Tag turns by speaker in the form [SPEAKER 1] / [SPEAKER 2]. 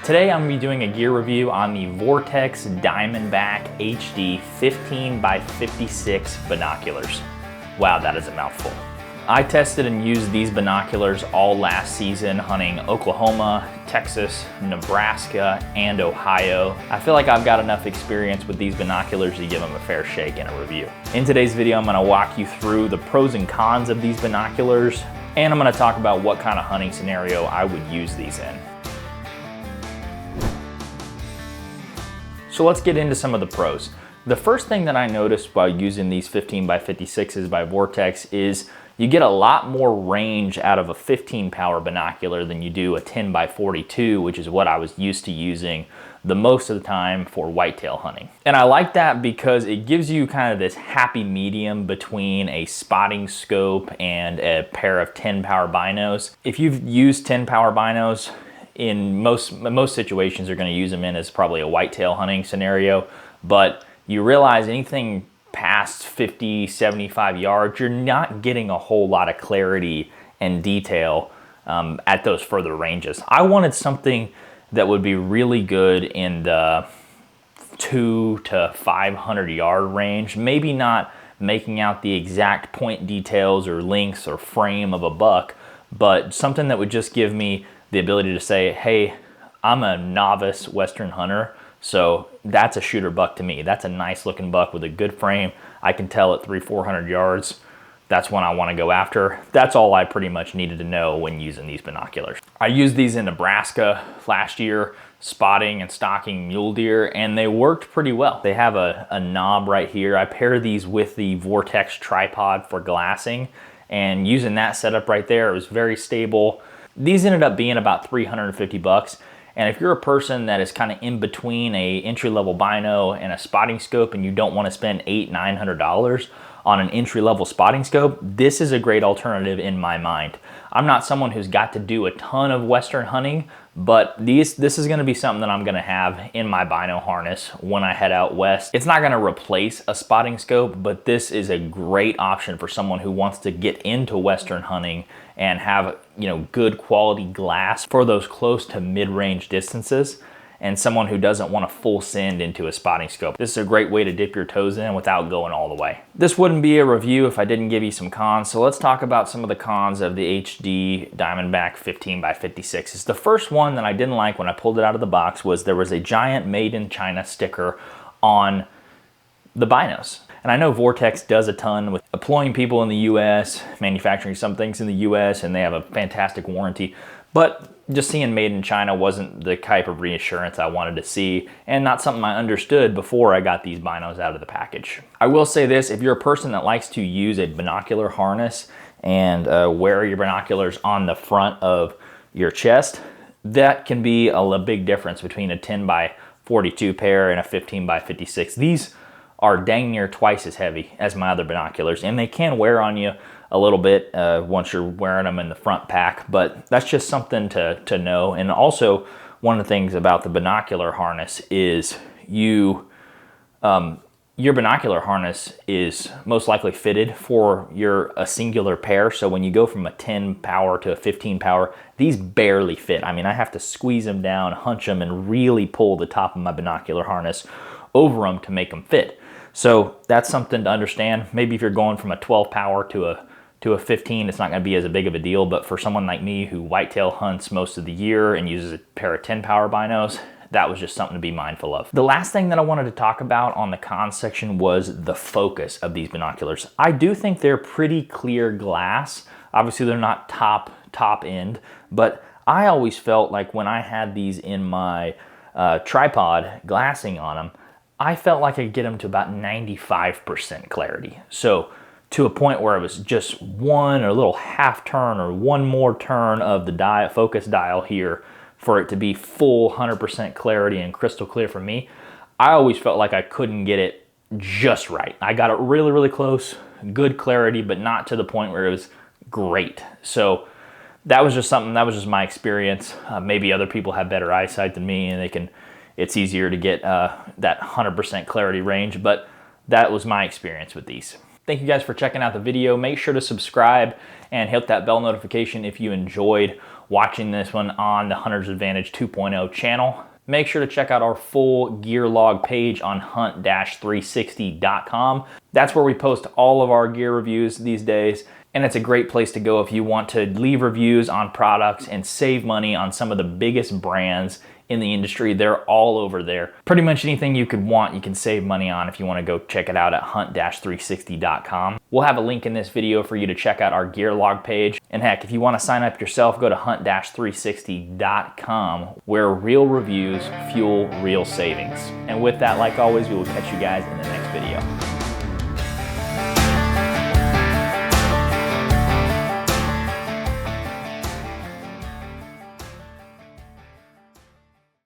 [SPEAKER 1] Today I'm going to be doing a gear review on the Vortex Diamondback HD 15x56 binoculars. Wow, that is a mouthful. I tested and used these binoculars all last season hunting Oklahoma, Texas, Nebraska, and Ohio. I feel like I've got enough experience with these binoculars to give them a fair shake in a review. In today's video, I'm going to walk you through the pros and cons of these binoculars, and I'm going to talk about what kind of hunting scenario I would use these in. So let's get into some of the pros. The first thing that I noticed while using these 15x56s by Vortex is you get a lot more range out of a 15 power binocular than you do a 10x42, which is what I was used to using the most of the time for whitetail hunting. And I like that because it gives you kind of this happy medium between a spotting scope and a pair of 10 power binos. If you've used 10 power binos, in most situations you're going to use them in as probably a whitetail hunting scenario, but you realize anything past 50, 75 yards, you're not getting a whole lot of clarity and detail at those further ranges. I wanted something that would be really good in the 200 to 500 yard range, maybe not making out the exact point details or lengths or frame of a buck, but something that would just give me the ability to say, hey, I'm a novice Western hunter, so that's a shooter buck to me. That's a nice looking buck with a good frame. I can tell at 300-400 yards, that's one I want to go after. That's all I pretty much needed to know when using these binoculars. I used these in Nebraska last year, spotting and stalking mule deer, and they worked pretty well. They have a knob right here. I pair these with the Vortex tripod for glassing, and using that setup right there, it was very stable. These ended up being about 350 bucks. And if you're a person that is kind of in between a entry-level bino and a spotting scope and you don't want to spend $800-900 on an entry-level spotting scope, this is a great alternative in my mind. I'm not someone who's got to do a ton of Western hunting, but this is going to be something that I'm going to have in my bino harness when I head out west. It's not going to replace a spotting scope, but this is a great option for someone who wants to get into Western hunting and have, you know, good quality glass for those close to mid-range distances, and someone who doesn't want to full send into a spotting scope. This is a great way to dip your toes in without going all the way. This wouldn't be a review if I didn't give you some cons, so let's talk about some of the cons of the HD Diamondback 15x56. The first one that I didn't like when I pulled it out of the box was there was a giant made in China sticker on the binos. And I know Vortex does a ton with employing people in the US, manufacturing some things in the US, and they have a fantastic warranty. But just seeing made in China wasn't the type of reassurance I wanted to see, and not something I understood before I got these binos out of the package. I will say this, if you're a person that likes to use a binocular harness and wear your binoculars on the front of your chest, that can be a big difference between a 10x42 pair and a 15x56. These are dang near twice as heavy as my other binoculars, and they can wear on you a little bit once you're wearing them in the front pack, but that's just something to know. And also, one of the things about the binocular harness is your binocular harness is most likely fitted for a singular pair. So when you go from a 10 power to a 15 power, these barely fit. I mean, I have to squeeze them down, hunch them, and really pull the top of my binocular harness over them to make them fit. So that's something to understand. Maybe if you're going from a 12 power to a 15, it's not going to be as big of a deal, but for someone like me who whitetail hunts most of the year and uses a pair of 10 power binos, that was just something to be mindful of. The last thing that I wanted to talk about on the cons section was the focus of these binoculars. I do think they're pretty clear glass. Obviously they're not top end, but I always felt like when I had these in my tripod glassing on them, I felt like I could get them to about 95% clarity. So to a point where it was just one or a little half turn or one more turn of the focus dial here for it to be full 100% clarity and crystal clear for me. I always felt like I couldn't get it just right. I got it really, really close, good clarity, but not to the point where it was great. So that was just something, that was just my experience. Maybe other people have better eyesight than me and it's easier to get that 100% clarity range, but that was my experience with these. Thank you guys for checking out the video. Make sure to subscribe and hit that bell notification if you enjoyed watching this one on the Hunter's Advantage 2.0 channel. Make sure to check out our full gear log page on hunt-360.com. That's where we post all of our gear reviews these days. And it's a great place to go if you want to leave reviews on products and save money on some of the biggest brands in the industry. They're all over there. Pretty much anything you could want, you can save money on if you want to go check it out at hunt-360.com. We'll have a link in this video for you to check out our gear log page. And heck, if you want to sign up yourself, go to hunt-360.com, where real reviews fuel real savings. And with that, like always, we will catch you guys in the next video.